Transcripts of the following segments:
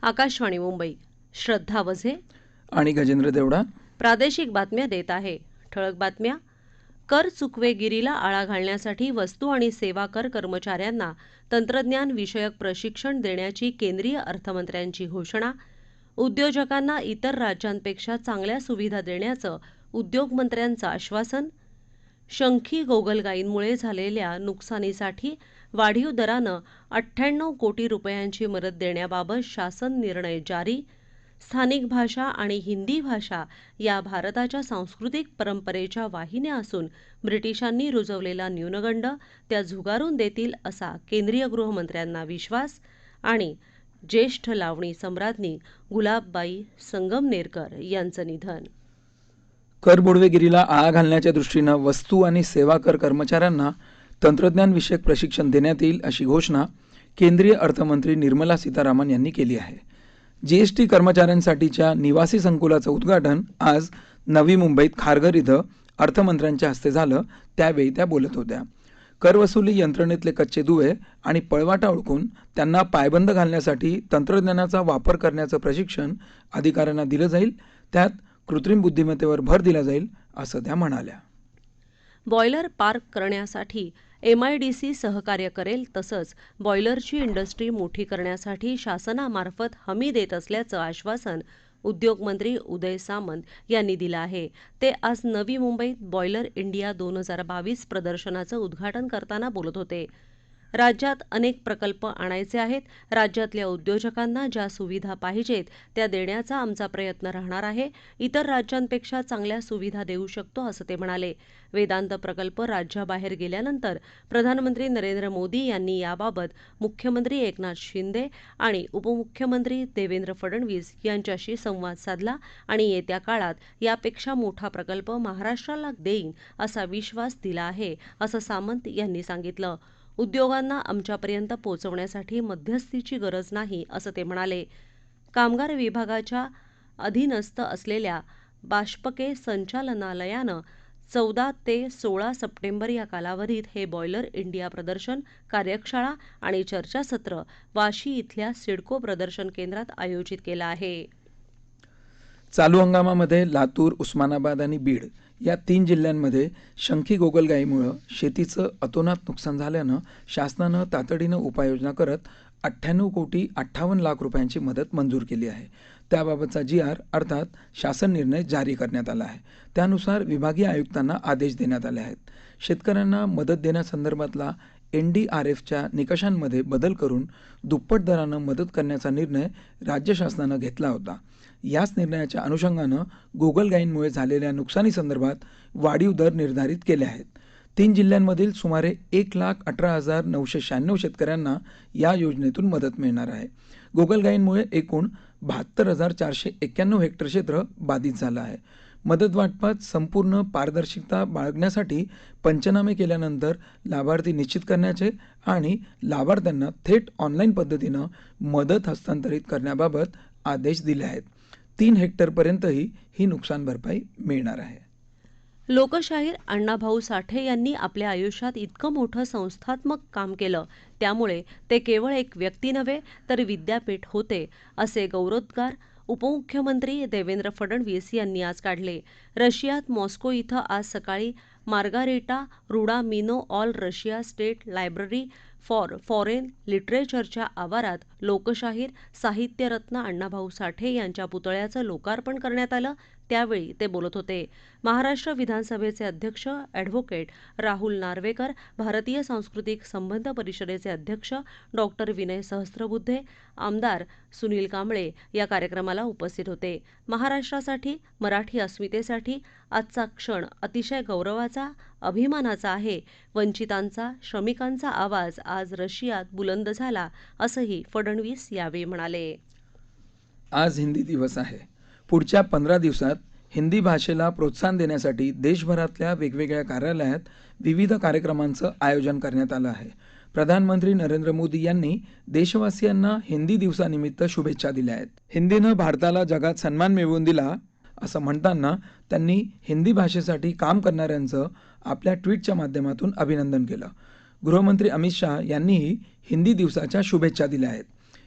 आकाशवाणी मुंबई. श्रद्धा वझे आणि गजेंद्र देवडा. प्रादेशिक बातम्या देत आहे. ठळक बातम्या. कर चुकवेगिरीला आळा घालण्यासाठी वस्तू आणि सेवा कर कर्मचाऱ्यांना तंत्रज्ञान विषयक प्रशिक्षण देण्याची केंद्रीय अर्थमंत्र्यांची घोषणा. उद्योजकांना इतर राज्यांपेक्षा चांगल्या सुविधा देण्याचं उद्योगमंत्र्यांचं आश्वासन. शंखी गोगलगायींमुळे झालेल्या नुकसानीसाठी वाढीव दरानं 98 कोटी रुपयांची मदत देण्याबाबत शासन निर्णय जारी. स्थानिक भाषा आणि हिंदी भाषा या भारताच्या सांस्कृतिक परंपरेच्या वाहिन्या असून ब्रिटिशांनी रुजवलेला न्यूनगंड त्या झुगारून देतील असा केंद्रीय गृहमंत्र्यांना विश्वास. आणि ज्येष्ठ लावणी सम्राज्ञी गुलाबबाई संगमनेरकर यांचं निधन. करबुडवेगिरीला आळा घालण्याच्या दृष्टीनं वस्तू आणि सेवा कर कर्मचाऱ्यांना तंत्रज्ञान विषयक प्रशिक्षण देण्यात येईल अशी घोषणा केंद्रीय अर्थमंत्री निर्मला सीतारामन यांनी केली आहे. जीएसटी कर्मचाऱ्यांसाठीच्या निवासी संकुलाचं उद्घाटन आज नवी मुंबईत खारघर इथं अर्थमंत्र्यांच्या हस्ते झालं. त्यावेळी त्या बोलत होत्या. करवसुली यंत्रणेतले कच्चे दुवे आणि पळवाटा ओळखून त्यांना पायबंद घालण्यासाठी तंत्रज्ञानाचा वापर करण्याचं प्रशिक्षण अधिकाऱ्यांना दिलं जाईल. त्यात कृत्रिम बुद्धिमत्तेवर भर दिला जाईल असं त्या म्हणाल्या. बॉयलर पार्क करण्यासाठी MIDC सहकार्य करेल. तसंच बॉयलरची इंडस्ट्री मोठी करण्यासाठी शासनामार्फत हमी देत असल्याचं आश्वासन उद्योगमंत्री उदय सामंत यांनी दिलं आहे. ते आज नवी मुंबईत बॉयलर इंडिया 2022 प्रदर्शनाचं उद्घाटन करताना बोलत होते. राज्यात अनेक प्रकल्प आणायचे आहेत. राज्यातल्या उद्योजकांना ज्या सुविधा पाहिजेत त्या देण्याचा आमचा प्रयत्न राहणार आहे. इतर राज्यांपेक्षा चांगल्या सुविधा देऊ शकतो असं ते म्हणाले. वेदांत प्रकल्प राज्याबाहेर गेल्यानंतर प्रधानमंत्री नरेंद्र मोदी यांनी याबाबत मुख्यमंत्री एकनाथ शिंदे आणि उपमुख्यमंत्री देवेंद्र फडणवीस यांच्याशी संवाद साधला आणि येत्या काळात यापेक्षा मोठा प्रकल्प महाराष्ट्राला देईन असा विश्वास दिला आहे असं सामंत यांनी सांगितलं. उद्योगांना आमच्यापर्यंत पोहोचवण्यासाठी मध्यस्थीची गरज नाही असं ते म्हणाले. कामगार विभागाच्या अधीनस्थ असलेल्या बाष्पके संचालनालयानं 14 ते 16 सप्टेंबर या कालावधीत हे बॉयलर इंडिया प्रदर्शन, कार्यशाळा आणि चर्चासत्र वाशी इथल्या सिडको प्रदर्शन केंद्रात आयोजित केलं आहे. चालू हंगामामध्ये लातूर, उस्मानाबाद आणि बीड या 3 जिल्ह्यांमध्ये शंखी गोगलगायीमुळे शेतीचं अतोनात नुकसान झाल्यानं शासनानं तातडीनं उपाययोजना करत 98 कोटी 58 लाख रुपयांची मदत मंजूर केली आहे. त्याबाबतचा GR अर्थात शासन निर्णय जारी करण्यात आला आहे. त्यानुसार विभागीय आयुक्तांना आदेश देण्यात आले आहेत. शेतकऱ्यांना मदत देण्यासंदर्भातला NDRFच्या निकषांमध्ये बदल करून दुप्पट दरानं मदत करण्याचा निर्णय राज्य शासनानं घेतला होता. याच निर्णयाच्या अनुषंगानं गोगलगायींमुळे झालेल्या नुकसानीसंदर्भात वाढीव दर निर्धारित केले आहेत. 3 जिल्ह्यांमधील सुमारे 1,18,996 शेतकऱ्यांना या योजनेतून मदत मिळणार आहे. गोगलगायींमुळे एकूण 72,491 हेक्टर क्षेत्र बाधित झालं आहे. मदत वाटपात संपूर्ण पारदर्शकता बाळगण्यासाठी पंचनामे केल्यानंतर लाभार्थी निश्चित करण्याचे आणि लाभार्थ्यांना थेट ऑनलाईन पद्धतीनं मदत हस्तांतरित करण्याबाबत आदेश दिले आहेत. 3 हेक्टरपर्यंतही ही नुकसान भरपाई मिळणार आहे. लोकशाहीर अण्णाभाऊ साठे यांनी आपल्या आयुष्यात इतकं मोठं संस्थात्मक काम केलं, त्यामुळे ते केवळ एक व्यक्ती नव्हे तर विद्यापीठ होते, असे गौरवोद्गार उपमुख्यमंत्री देवेंद्र फडणवीस यांनी आज काढले. रशियात मॉस्को इथं आज सकाळी Margarita Rudomino all Russia state library for foreign लिटरेचरच्या आवारात लोकशाहीर साहित्यरत्न अण्णाभाऊ साठे यांच्या पुतळ्याचं लोकार्पण करण्यात आलं. त्यावेळी ते बोलत होते. महाराष्ट्र विधानसभेचे अध्यक्ष ॲडव्होकेट राहुल नार्वेकर, भारतीय सांस्कृतिक संबंध परिषदेचे अध्यक्ष डॉक्टर विनय सहस्त्रबुद्धे, आमदार सुनील कांबळे या कार्यक्रमाला उपस्थित होते. महाराष्ट्रासाठी, मराठी अस्मितेसाठी आजचा क्षण अतिशय गौरवाचा, अभिमानाचा आहे. वंचितांचा, श्रमिकांचा आवाज आज रशियात बुलंद झाला, असंही फडणवीस यावेळी म्हणाले. आज हिंदी दिवस आहे. पुढच्या 15 दिवसात हिंदी भाषेला प्रोत्साहन देण्यासाठी देशभरातल्या वेगवेगळ्या कार्यालयात विविध कार्यक्रमांचं आयोजन करण्यात आलं आहे. प्रधानमंत्री नरेंद्र मोदी यांनी देशवासियांना हिंदी दिवसानिमित्त शुभेच्छा दिल्या आहेत. हिंदीनं भारताला जगात सन्मान मिळवून दिला असं म्हणताना त्यांनी हिंदी भाषेसाठी काम करणाऱ्यांचं आपल्या ट्विटच्या माध्यमातून अभिनंदन केलं. गृहमंत्री अमित शाह यांनीही हिंदी दिवसाच्या शुभेच्छा दिल्या आहेत.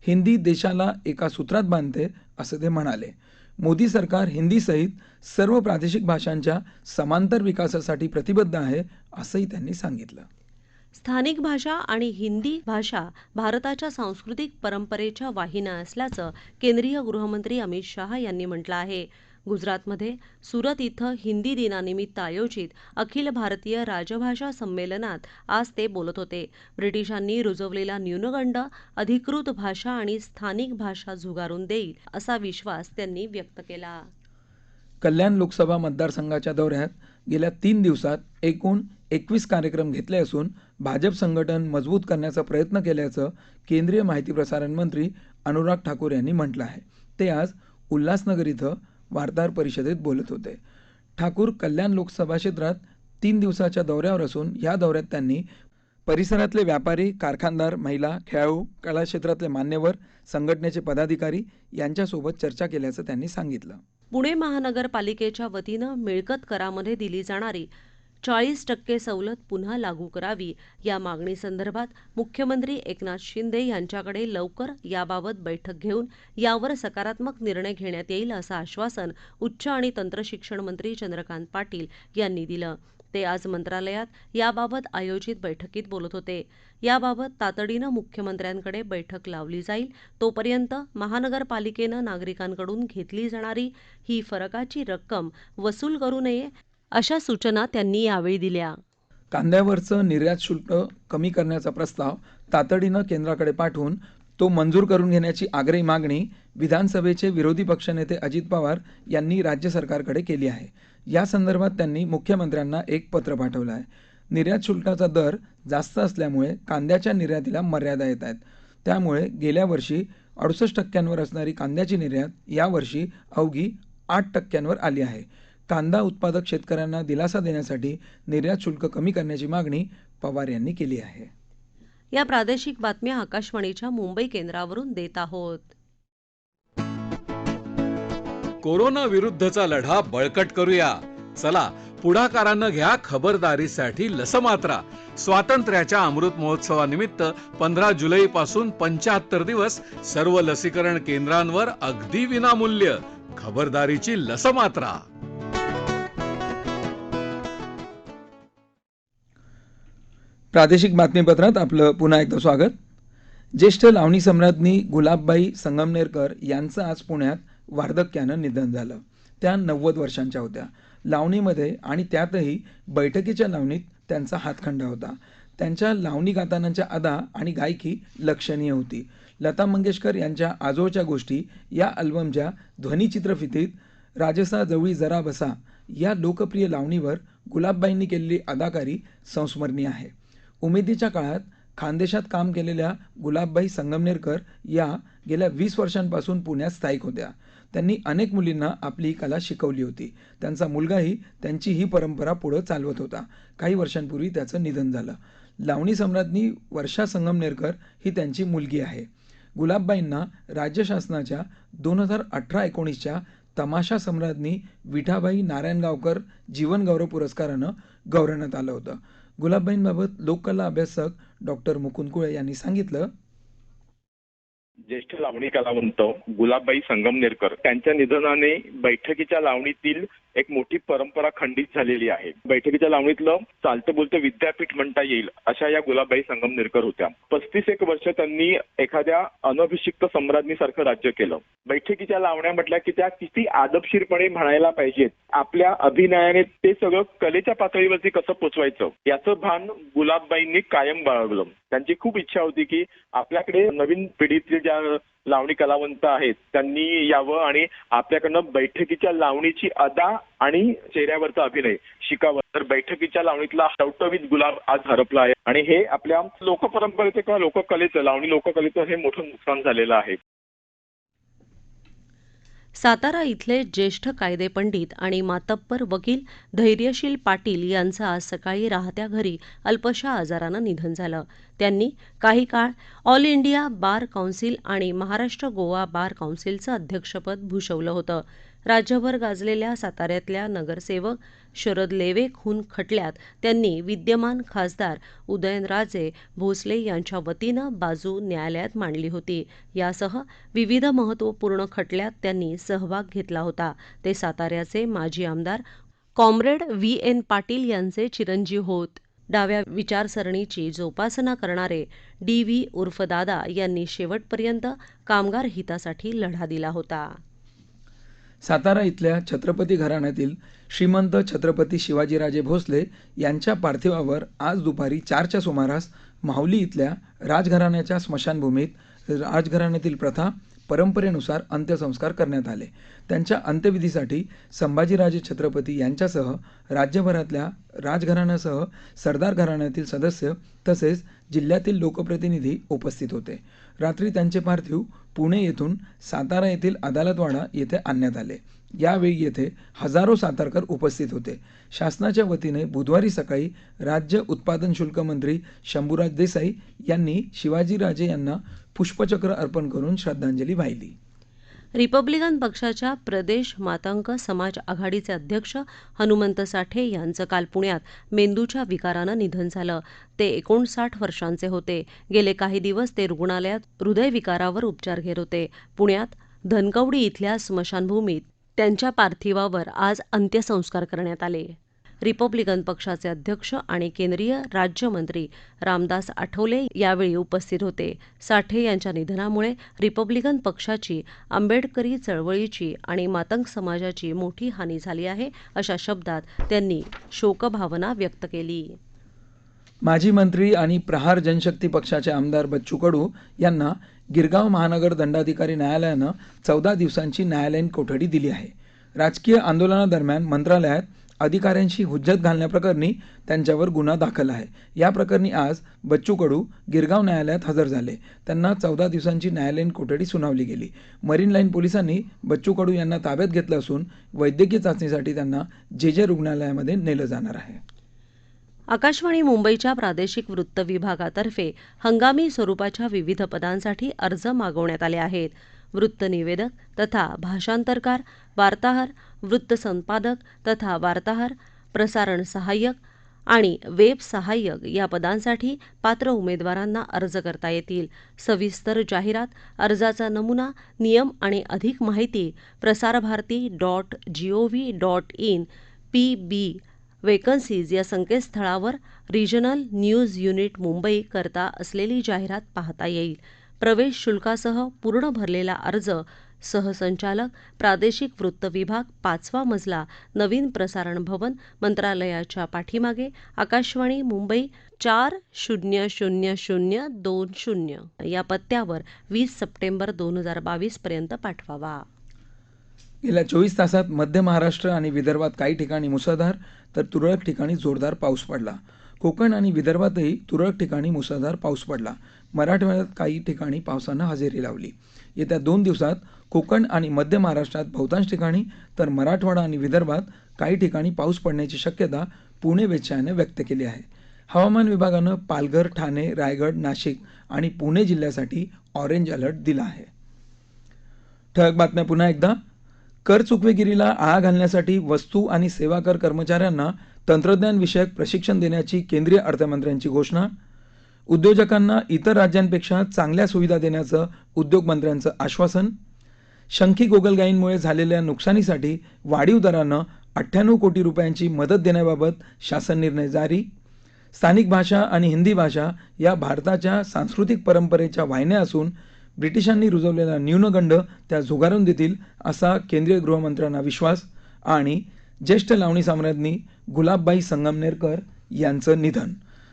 हिंदी देशाला एका सूत्रात बांधते असं ते म्हणाले. मोदी सरकार हिंदीसहित सर्व प्रादेशिक भाषांच्या समांतर विकासासाठी प्रतिबद्ध आहे असंही त्यांनी सांगितलं. स्थानिक भाषा आणि हिंदी भाषा भारताच्या सांस्कृतिक परंपरेच्या वाहिन्या असल्याचं केंद्रीय गृहमंत्री अमित शाह यांनी म्हटलं आहे. गुजरातमध्ये सुरत इथं हिंदी दिनानिमित्त आयोजित अखिल भारतीय राजभाषा संमेलनात आज ते बोलत होते. ब्रिटिशांनी रुजवलेला न्यूनगंड अधिकृत भाषा आणि स्थानिक भाषा झुगारून देईल असा विश्वास त्यांनी व्यक्त केला. कल्याण लोकसभा मतदारसंघाच्या दौऱ्यात गेल्या 3 दिवसात एकूण 21 कार्यक्रम घेतले असून भाजप संघटन मजबूत करण्याचा प्रयत्न केल्याचं केंद्रीय माहिती प्रसारण मंत्री अनुराग ठाकूर यांनी म्हटलं आहे. ते आज उल्हासनगर इथं वार्ताहर परिषदेत बोलत होते. ठाकूर कल्याण लोकसभा क्षेत्रात 3 दिवसाच्या दौऱ्यावर असून या दौऱ्यात त्यांनी परिसरातले व्यापारी, कारखानदार, महिला, खेळाडू, कला क्षेत्रातले मान्यवर, संघटनेचे पदाधिकारी यांच्यासोबत चर्चा केल्याचं त्यांनी सांगितलं. पुणे महानगरपालिकेच्या वतीनं मिळकत करामध्ये दिली जाणारी 40% सवलत पुन्हा लागू करावी या मागणीसंदर्भात मुख्यमंत्री एकनाथ शिंदे यांच्याकडे लवकर याबाबत बैठक घेऊन यावर सकारात्मक निर्णय घेण्यात येईल असं आश्वासन उच्च आणि तंत्रशिक्षण मंत्री चंद्रकांत पाटील यांनी दिलं. ते आज मंत्रालयात याबाबत आयोजित बैठकीत बोलत होते. याबाबत तातडीनं मुख्यमंत्र्यांकडे बैठक लावली जाईल. तोपर्यंत महानगरपालिकेनं नागरिकांकडून घेतली जाणारी ही फरकाची रक्कम वसूल करू नये अशा सूचना त्यांनी यावेळी दिल्या. कांद्यावरचं निर्यात शुल्क कमी करण्याचा प्रस्ताव तातडीनं केंद्राकडे पाठवून तो मंजूर करून घेण्याची आग्रही मागणी विधानसभेचे विरोधी पक्षनेते अजित पवार यांनी राज्य सरकारकडे केली आहे. या संदर्भात त्यांनी मुख्यमंत्र्यांना एक पत्र पाठवलं आहे. निर्यात शुल्काचा दर जास्त असल्यामुळे कांद्याच्या निर्यातीला मर्यादा येत आहेत. त्यामुळे गेल्या वर्षी 68% असणारी कांद्याची निर्यात यावर्षी अवघी 8% आली आहे. कांदा उत्पादक शेतकऱ्यांना दिलासा देण्यासाठी निर्यात शुल्क कमी करण्याची मागणी पवार यांनी केली आहे. या प्रादेशिक बातम्या आकाशवाणीच्या मुंबई केंद्रावरून देत आहोत. कोरोना विरुद्धचा लढा बळकट करूया. चला पुढाकारानं घ्या खबरदारीसाठी लसमात्रा. स्वातंत्र्याच्या अमृत महोत्सवानिमित्त 15 जुलैपासून 75 दिवस सर्व लसीकरण केंद्रांवर अगदी विनामूल्य खबरदारीची लसमात्रा. प्रादेशिक बातमीपत्रात आपलं पुन्हा एकदा स्वागत. ज्येष्ठ लावणी सम्राज्ञी गुलाबबाई संगमनेरकर यांचं आज पुण्यात वार्धक्यानं निधन झालं. त्या 90 वर्षांच्या होत्या. लावणीमध्ये आणि त्यातही बैठकीच्या लावणीत त्यांचा हातखंडा होता. त्यांच्या लावणी गातानाच्या अदा आणि गायकी लक्षणीय होती. लता मंगेशकर यांच्या आजोळच्या गोष्टी या अल्बमच्या ध्वनिचित्रफितीत राजसा जवळी जरा बसा या लोकप्रिय लावणीवर गुलाबबाईंनी केलेली अदाकारी संस्मरणीय आहे. उमेदीच्या काळात खानदेशात काम केलेल्या गुलाबबाई संगमनेरकर या गेल्या 20 वर्षांपासून पुण्यात स्थायिक होत्या. त्यांनी अनेक मुलींना आपली ही कला शिकवली होती. त्यांचा मुलगाही त्यांची ही परंपरा पुढे चालवत होता. काही वर्षांपूर्वी त्याचं निधन झालं. लावणी सम्राज्ञी वर्षा संगमनेरकर ही त्यांची मुलगी आहे. गुलाबबाईंना राज्य शासनाच्या 2018-19च्या तमाशा सम्राज्ञी विठाबाई नारायणगावकर जीवनगौरव पुरस्कारानं गौरवण्यात आलं होतं. गुलाबबाईंबाबत लोककला अभ्यासक डॉक्टर मुकुंद कुळे यांनी सांगितलं. ज्येष्ठ लावणी कलावंत गुलाबबाई संगमनेरकर त्यांच्या निधनाने बैठकीच्या लावणीतील एक मोठी परंपरा खंडित झालेली आहे. बैठकीच्या लावणीतलं चालतं बोलतं विद्यापीठ म्हणता येईल अशा या गुलाबबाई संगमनेरकर होत्या. 35 वर्ष त्यांनी एखाद्या अनभिषिक्त सम्राज्ञीसारखं राज्य केलं. बैठकीच्या लावण्या म्हटल्या की त्या किती आदबशीरपणे म्हणायला पाहिजेत. आपल्या अभिनयाने ते सगळं कलेच्या पातळीवरती कसं पोचवायचं याचं भान गुलाबबाईंनी कायम बाळगलं. त्यांची खूप इच्छा होती की आपल्याकडे नवीन पिढीतले ज्या लावणी कलावंत आहेत त्यांनी यावं आणि आपल्याकडनं बैठकीच्या लावणीची अदा आणि चेहऱ्यावरचा अभिनय शिकावं. तर बैठकीच्या लावणीतला टवटवीत गुलाब आज हरपला आहे आणि हे आपल्या लोकपरंपरेचं किंवा लोककलेचं लावणी लोककलेचं हे मोठं नुकसान झालेलं आहे. सातारा इथले ज्येष्ठ कायदेपंडित आणि मातब्बर वकील धैर्यशील पाटील यांचं आज सकाळी राहत्या घरी अल्पशा आजारानं निधन झालं. ते त्यांनी काही काळ ऑल इंडिया बार कौन्सिल आणि महाराष्ट्र गोवा बार कौन्सिलचं अध्यक्षपद भूषवलं होतं. राज्यभर गाजलेल्या साताऱ्यातल्या नगरसेवक शरद लेवे खून खटल्यात त्यांनी विद्यमान खासदार उदयनराजे भोसले यांच्या वतीनं बाजू न्यायालयात मांडली होती. यासह विविध महत्त्वपूर्ण खटल्यात त्यांनी सहभाग घेतला होता. ते साताऱ्याचे माजी आमदार कॉम्रेड व्ही.एन. पाटील यांचे चिरंजीव होत. डाव्या विचारसरणीची जोपासना करणारे डी.व्ही. उर्फ दादा यांनी शेवटपर्यंत कामगार हितासाठी लढा दिला होता. सातारा इथल्या छत्रपती घराण्यातील श्रीमंत छत्रपती शिवाजीराजे भोसले यांच्या पार्थिवावर आज दुपारी 4च्या सुमारास माहुली इथल्या राजघराण्याच्या स्मशानभूमीत राजघराण्यातील प्रथा परंपरेनुसार अंत्यसंस्कार करण्यात आले. त्यांच्या अंत्यविधीसाठी संभाजीराजे छत्रपती यांच्यासह राज्यभरातल्या राजघराण्यासह सरदार घराण्यातील सदस्य तसेच जिल्ह्यातील लोकप्रतिनिधी उपस्थित होते. रात्री त्यांचे पार्थिव पुणे येथून सातारा येथील अदालतवाडा येथे आणण्यात आले. यावेळी येथे हजारो सातारकर उपस्थित होते. शासनाच्या वतीने बुधवारी सकाळी राज्य उत्पादन शुल्क मंत्री शंभूराज देसाई यांनी शिवाजीराजे यांना पुष्पचक्र अर्पण करून श्रद्धांजली वाहिली. रिपब्लिकन पक्षाच्या प्रदेश मातंग समाज आघाडीचे अध्यक्ष हनुमंत साठे यांचं काल पुण्यात मेंदूच्या विकारानं निधन झालं. ते 59 वर्षांचे होते. गेले काही दिवस ते रुग्णालयात हृदयविकारावर उपचार घेत होते. पुण्यात धनकवडी इथल्या स्मशानभूमीत त्यांच्या पार्थिवावर आज अंत्यसंस्कार करण्यात आले. रिपब्लिकन पक्षाचे अध्यक्ष आणि केंद्रीय राज्यमंत्री रामदास आठवले यावेळी उपस्थित होते. साठे यांच्या निधनामुळे रिपब्लिकन पक्षाची, आंबेडकरी चळवळीची आणि मातंग समाजाची मोठी हानी झाली आहे, अशा शब्दात त्यांनी शोकभावना व्यक्त केली. माजी मंत्री आणि प्रहार जनशक्ती पक्षाचे आमदार बच्चू कडू यांना गिरगाव महानगर दंडाधिकारी न्यायालयानं 14 दिवसांची न्यायालयीन कोठडी दिली आहे. राजकीय आंदोलनादरम्यान मंत्रालयात अधिकाऱ्यांशी हुज्जत घालण्याप्रकरणी त्यांच्यावर गुन्हा दाखल आहे. या प्रकरणी आज बच्चू कडू गिरगाव न्यायालयात हजर झाले. त्यांना 14 दिवसांची न्यायालयीन कोठडी सुनावली गेली. मरीन लाईन पोलिसांनी बच्चू कडू यांना ताब्यात घेतलं असून वैद्यकीय चाचणीसाठी त्यांना जे रुग्णालयामध्ये नेलं जाणार आहे. आकाशवाणी मुंबईच्या प्रादेशिक वृत्त विभागातर्फे हंगामी स्वरूपाच्या विविध पदांसाठी अर्ज मागवण्यात आले आहेत. वृत्तनिवेदक तथा भाषांतरकार, वार्ताहर, वृत्तसंपादक तथा वार्ताहर, प्रसारण सहाय्यक आणि वेब सहाय्यक या पदांसाठी पात्र उमेदवारांना अर्ज करता येतील. सविस्तर जाहिरात, अर्जाचा नमुना, नियम आणि अधिक माहिती प्रसारभारती.gov.in PB वेकन्सीज या संकेतस्थळावर रिजनल न्यूज युनिट मुंबई करता असलेली जाहिरात पाहता येईल. प्रवेश शुल्कासह पूर्ण भरलेला अर्ज सहसंचालक, प्रादेशिक वृत्त विभाग, 5वा मजला, नवीन प्रसारण भवन, मंत्रालयाच्या पाठीमागे, आकाशवाणी मुंबई 400020 या पत्त्यावर 20 सप्टेंबर 2022 पर्यंत पाठवावा. गेल्या 24 तासात मध्य महाराष्ट्र आणि विदर्भात काही ठिकाणी मुसळधार तर तुरळक ठिकाणी जोरदार पाऊस पडला. कोकण आणि विदर्भातही तुरळक ठिकाणी मुसळधार पाऊस पडला. मराठवाड्यात काही ठिकाणी पावसानं हजेरी लावली. येत्या 2 दिवसात कोकण आणि मध्य महाराष्ट्रात बहुतांश ठिकाणी तर मराठवाडा आणि विदर्भात काही ठिकाणी पाऊस पडण्याची शक्यता पुणे वेधशाळेने व्यक्त केली आहे. हवामान विभागानं पालघर, ठाणे, रायगड, नाशिक आणि पुणे जिल्ह्यासाठी ऑरेंज अलर्ट दिला आहे. ठळक बातम्या पुन्हा एकदा. कर चुकवेगिरीला आळा घालण्यासाठी वस्तू आणि सेवा कर कर्मचाऱ्यांना तंत्रज्ञान विषयक प्रशिक्षण देण्याची केंद्रीय अर्थमंत्र्यांची घोषणा. उद्योजकांना इतर राज्यांपेक्षा चांगल्या सुविधा देण्याचं उद्योगमंत्र्यांचं आश्वासन. शंखी गोगलगायींमुळे झालेल्या नुकसानीसाठी वाढीव दरानं 98 कोटी रुपयांची मदत देण्याबाबत शासन निर्णय जारी. स्थानिक भाषा आणि हिंदी भाषा या भारताच्या सांस्कृतिक परंपरेच्या वाहिन्या असून ब्रिटिशांनी रुजवलेला न्यूनगंड त्या झुगारून देतील असा केंद्रीय गृहमंत्र्यांना विश्वास. आणि ज्येष्ठ लावणी सम्राज्ञी गुलाबबाई संगमनेरकर यांचं निधन.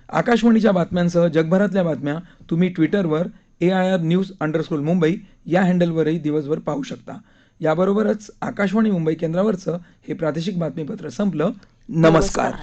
आकाशवाणीच्या बातम्यांसह जगभरातल्या बातम्या तुम्ही ट्विटरवर AIR_News_Mumbai या हँडलवरही दिवसभर पाहू शकता. याबरोबरच आकाशवाणी मुंबई केंद्रावरचं हे प्रादेशिक बातमीपत्र संपलं. नमस्कार.